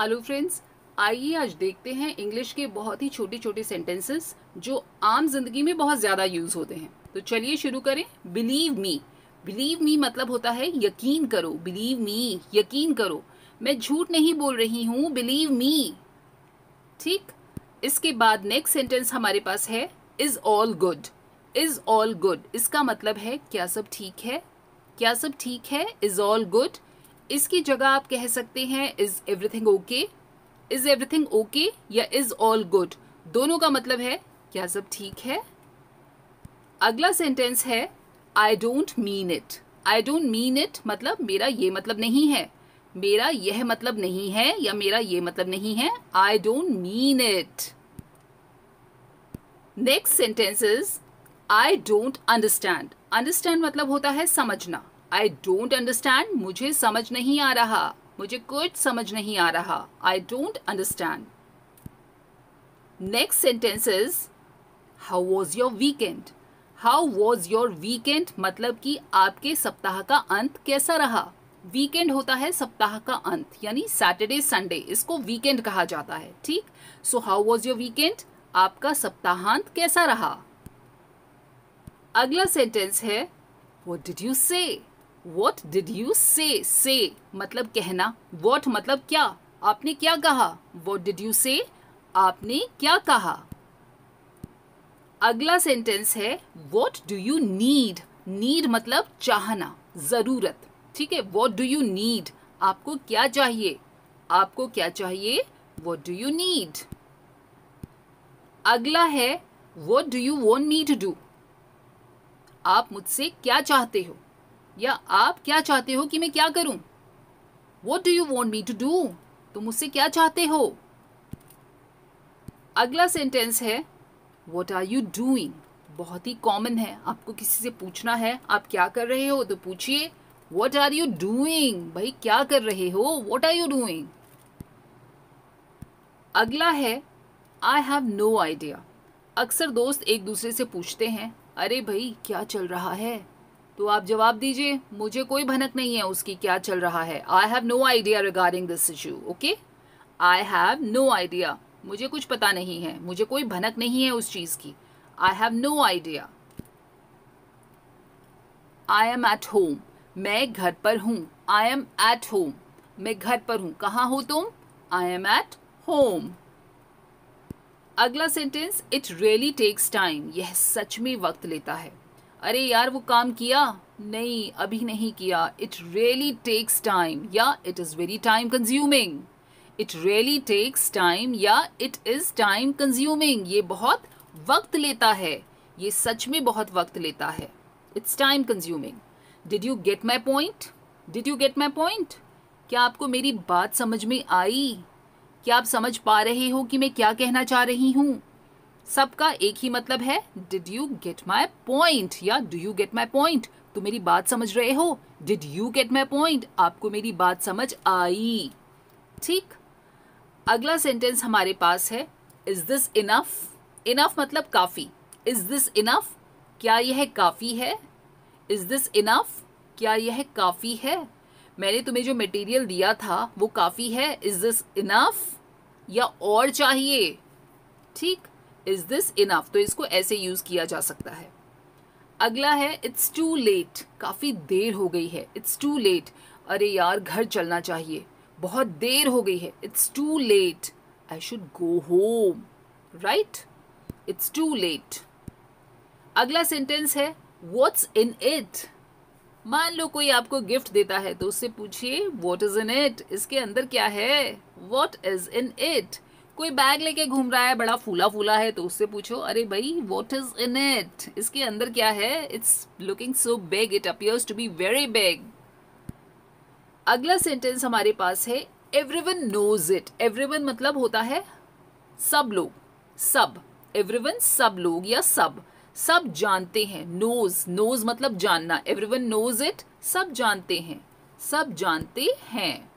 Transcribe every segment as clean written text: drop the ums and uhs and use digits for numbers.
Hello friends, आइए आज देखते हैं इंग्लिश के बहुत ही छोटे छोटे सेंटेंसेस जो आम जिंदगी में बहुत ज़्यादा यूज़ होते हैं। तो चलिए शुरू करें। बिलीव मी मतलब होता है यकीन करो। बिलीव मी, यकीन करो। मैं झूठ नहीं बोल रही हूँ, बिलीव मी। ठीक। इसके बाद नेक्स्ट सेंटेंस हमारे पास है is all good. Is all good इसका मतलब है क्या सब ठीक है। क्या सब ठीक है, इज ऑल गुड। इसकी जगह आप कह सकते हैं is everything okay. Is everything okay या इज ऑल गुड, दोनों का मतलब है क्या सब ठीक है। अगला सेंटेंस है I don't mean it. I don't mean it मतलब मेरा ये मतलब नहीं है, मेरा यह मतलब नहीं है या मेरा ये मतलब नहीं है। I don't mean it. Next sentence is I don't understand. Understand मतलब होता है समझना। आई डोंट अंडरस्टैंड, मुझे समझ नहीं आ रहा, मुझे कुछ समझ नहीं आ रहा। I don't understand. Next sentence is how was your weekend. How was your weekend मतलब कि आपके सप्ताह का अंत कैसा रहा। वीकेंड होता है सप्ताह का अंत, यानी सैटरडे संडे, इसको वीकेंड कहा जाता है। ठीक। So how was your weekend, आपका सप्ताहांत कैसा रहा। अगला सेंटेंस है व्हाट डिड यू से। व्हाट डिड यू से। से मतलब कहना, व्हाट मतलब क्या, आपने क्या कहा। व्हाट डिड यू से, आपने क्या कहा। अगला सेंटेंस है what do you need. Need मतलब चाहना, जरूरत। ठीक है, व्हाट डू यू नीड, आपको क्या चाहिए, आपको क्या चाहिए। What do you need. अगला है what do you want me to do. आप मुझसे क्या चाहते हो या आप क्या चाहते हो कि मैं क्या करूं। What do you want me to do, तुम मुझसे क्या चाहते हो। अगला सेंटेंस है What are you doing। बहुत ही कॉमन है, आपको किसी से पूछना है आप क्या कर रहे हो तो पूछिए What are you doing, भाई क्या कर रहे हो, What are you doing। अगला है I have no idea। अक्सर दोस्त एक दूसरे से पूछते हैं अरे भाई क्या चल रहा है, तो आप जवाब दीजिए मुझे कोई भनक नहीं है उसकी क्या चल रहा है। I have no idea regarding this issue. Okay, I have no idea, मुझे कुछ पता नहीं है, मुझे कोई भनक नहीं है उस चीज की। I have no idea. I am at home, मैं घर पर हूँ। आई एम एट होम, मैं घर पर हूँ। कहाँ हो तुम, आई एम एट होम। अगला sentence it really takes time, यह सच में वक्त लेता है। अरे यार वो काम किया, नहीं अभी नहीं किया। इट रियली टेक्स टाइम या it is very time consuming. It really takes time या इट इज टाइम कंज्यूमिंग, ये बहुत वक्त लेता है, ये सच में बहुत वक्त लेता है। It's time consuming. Did you get my point. Did you get my point, क्या आपको मेरी बात समझ में आई, क्या आप समझ पा रहे हो कि मैं क्या कहना चाह रही हूं। सबका एक ही मतलब है did you get my point या do you get my point, तो मेरी बात समझ रहे हो। Did you get my point, आपको मेरी बात समझ आई। ठीक। अगला सेंटेंस हमारे पास है इज दिस इनफ। इनफ मतलब काफी। इज दिस इनफ, क्या यह काफी है। इज दिस इनफ, क्या यह काफी है। मैंने तुम्हें जो मटेरियल दिया था वो काफी है। इज दिस इनफ या और चाहिए। ठीक, इज दिस इनफ, तो इसको ऐसे यूज किया जा सकता है। अगला है इट्स टू लेट, काफी देर हो गई है। इट्स टू लेट, अरे यार घर चलना चाहिए, बहुत देर हो गई है। It's too late, I should go home. Right, it's too late. अगला सेंटेंस है व्हाट्स इन इट। मान लो कोई आपको गिफ्ट देता है तो उससे पूछिए व्हाट इज इन इट, इसके अंदर क्या है। What is in it. कोई बैग लेके घूम रहा है बड़ा फूला फूला है तो उससे पूछो अरे भाई व्हाट इज इन इट, इसके अंदर क्या है। It's looking so big, it appears to be very big. अगला सेंटेंस हमारे पास है एवरीवन नोज इट। एवरीवन मतलब होता है सब लोग, सब। एवरीवन सब लोग या सब, सब जानते हैं। नोज, नोज मतलब जानना। एवरीवन नोज इट, सब जानते हैं, सब जानते हैं।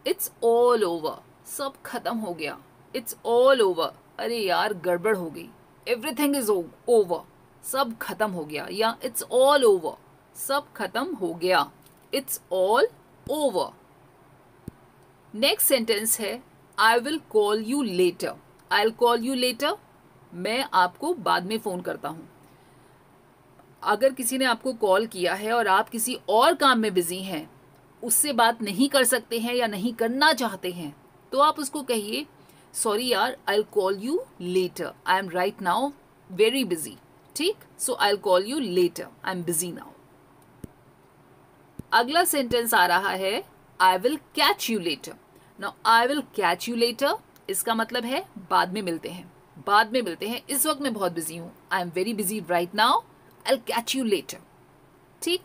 इट्स ऑल ओवर, सब खत्म हो गया। इट्स ऑल ओवर, अरे यार गड़बड़ हो गई। एवरीथिंग इज ओवर, सब खत्म हो गया या इट्स ऑल ओवर, सब खत्म हो गया। It's all over. Next sentence है I will call you later. I will call you later, मैं आपको बाद में फ़ोन करता हूँ। अगर किसी ने आपको कॉल किया है और आप किसी और काम में बिजी हैं, उससे बात नहीं कर सकते हैं या नहीं करना चाहते हैं, तो आप उसको कहिए सॉरी यार, I will call you later, I am right now very busy. ठीक, so I will call you later, I am busy now. अगला सेंटेंस आ रहा है I will catch you later. Now I will catch you later, इसका मतलब है बाद में मिलते हैं, बाद में मिलते हैं, इस वक्त मैं बहुत बिजी हूं, I am very busy right now, I will catch you letter. ठीक,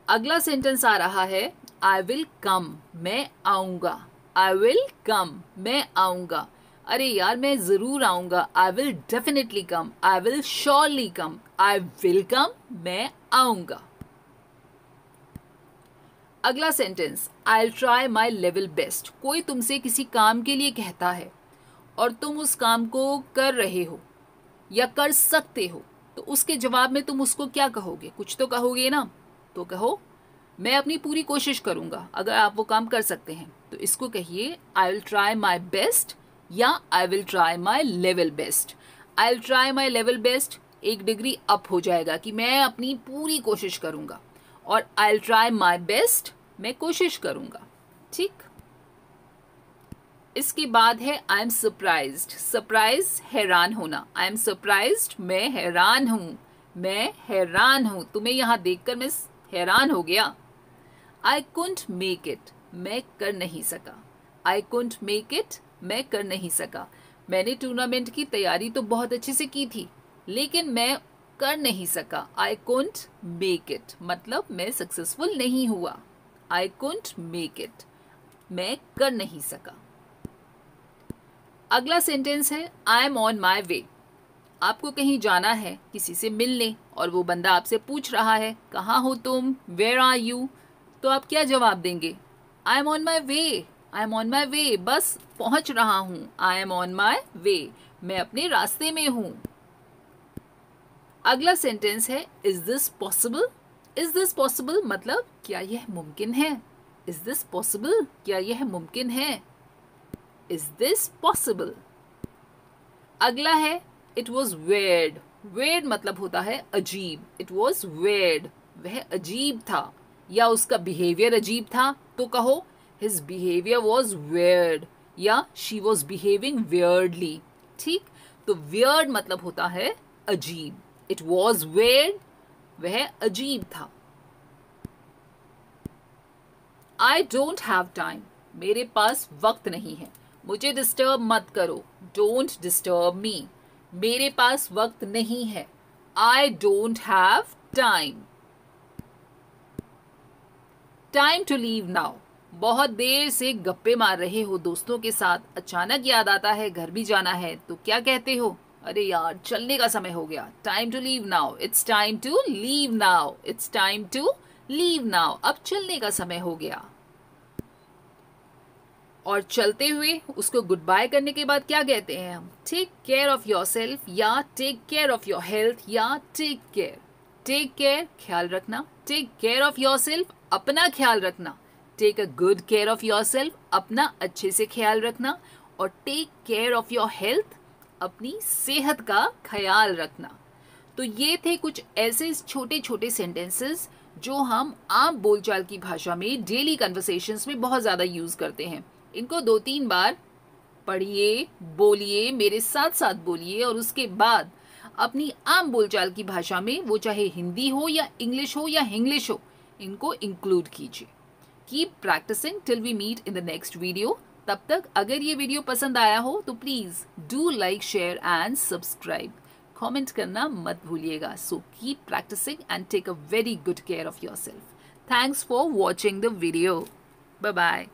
अगला सेंटेंस आ रहा है आई विल कम, मैं आऊंगा। आई विल कम, मैं आऊंगा। अरे यार मैं जरूर आऊंगा, I will definitely come, I will surely come, I will come, मैं आऊंगा। अगला sentence I will try my level best. कोई तुमसे किसी काम के लिए कहता है और तुम उस काम को कर रहे हो या कर सकते हो, तो उसके जवाब में तुम उसको क्या कहोगे? कुछ तो कहोगे ना, तो कहो मैं अपनी पूरी कोशिश करूंगा। अगर आप वो काम कर सकते हैं तो इसको कहिए I will try my best या I will try my level best. I will try my level best एक डिग्री अप हो जाएगा कि मैं अपनी पूरी कोशिश करूंगा, और I will try my best मैं कोशिश करूंगा। ठीक, इसके बाद है आई एम सरप्राइज्ड। सरप्राइज हैरान होना, आई एम सरप्राइज्ड मैं हैरान हूं, मैं हैरान हूं, तुम्हें यहां देखकर मैं हैरान हो गया। आई कुंट मेक इट, मैं कर नहीं सका। आई कुंट मेक इट, मैं कर नहीं सका। मैंने टूर्नामेंट की तैयारी तो बहुत अच्छे से की थी, लेकिन मैं कर नहीं सका। आई कुंट मेक इट मतलब मैं सक्सेसफुल नहीं हुआ। आई कुंट मेक इट, मैं कर नहीं सका। अगला सेंटेंस है आई एम ऑन माई वे। आपको कहीं जाना है किसी से मिलने, और वो बंदा आपसे पूछ रहा है कहाँ हो तुम, वेयर आर यू, तो आप क्या जवाब देंगे? I am on my way, I am on my way, बस पहुंच रहा हूं। आई एम ऑन माई वे, मैं अपने रास्ते में हूं। अगला सेंटेंस है is this possible. Is this possible मतलब क्या यह मुमकिन है? इज दिस पॉसिबल, क्या यह मुमकिन है? Is this possible. अगला है इट वॉज वेयर्ड। वेयर्ड मतलब होता है अजीब। इट वॉज वेयर्ड, वह अजीब था या उसका बिहेवियर अजीब था, तो कहो हिज बिहेवियर वॉज वेयर्ड या शी वॉज बिहेविंग वियर्डली। ठीक, तो वियर्ड मतलब होता है अजीब। इट वॉज वेयर्ड, वह अजीब था। आई डोंट हैव टाइम, मेरे पास वक्त नहीं है, मुझे डिस्टर्ब मत करो। डोंट डिस्टर्ब मी, मेरे पास वक्त नहीं है। I don't have time. Time to leave now, बहुत देर से गप्पे मार रहे हो दोस्तों के साथ, अचानक याद आता है घर भी जाना है, तो क्या कहते हो? अरे यार चलने का समय हो गया। Time to leave now, it's time to leave now, it's time to leave now, अब चलने का समय हो गया। और चलते हुए उसको गुड बाय करने के बाद क्या कहते हैं हम? Take care of yourself या take care of your health या टेक केयर। टेक केयर ख्याल रखना, take care of yourself अपना ख्याल रखना, take a good care of yourself अपना अच्छे से ख्याल रखना, और take care of your health अपनी सेहत का ख्याल रखना। तो ये थे कुछ ऐसे छोटे छोटे सेंटेंसेस जो हम आम बोलचाल की भाषा में डेली कन्वर्सेशंस में बहुत ज़्यादा यूज़ करते हैं। इनको 2-3 बार पढ़िए, बोलिए, मेरे साथ साथ बोलिए, और उसके बाद अपनी आम बोलचाल की भाषा में, वो चाहे हिंदी हो या इंग्लिश हो या हिंग्लिश हो, इनको इंक्लूड कीजिए। Keep practicing till we meet in the next video. तब तक अगर ये वीडियो पसंद आया हो तो please do like, share and subscribe. Comment करना मत भूलिएगा। So keep practicing and take a very good care of yourself. Thanks for watching the video. Bye bye.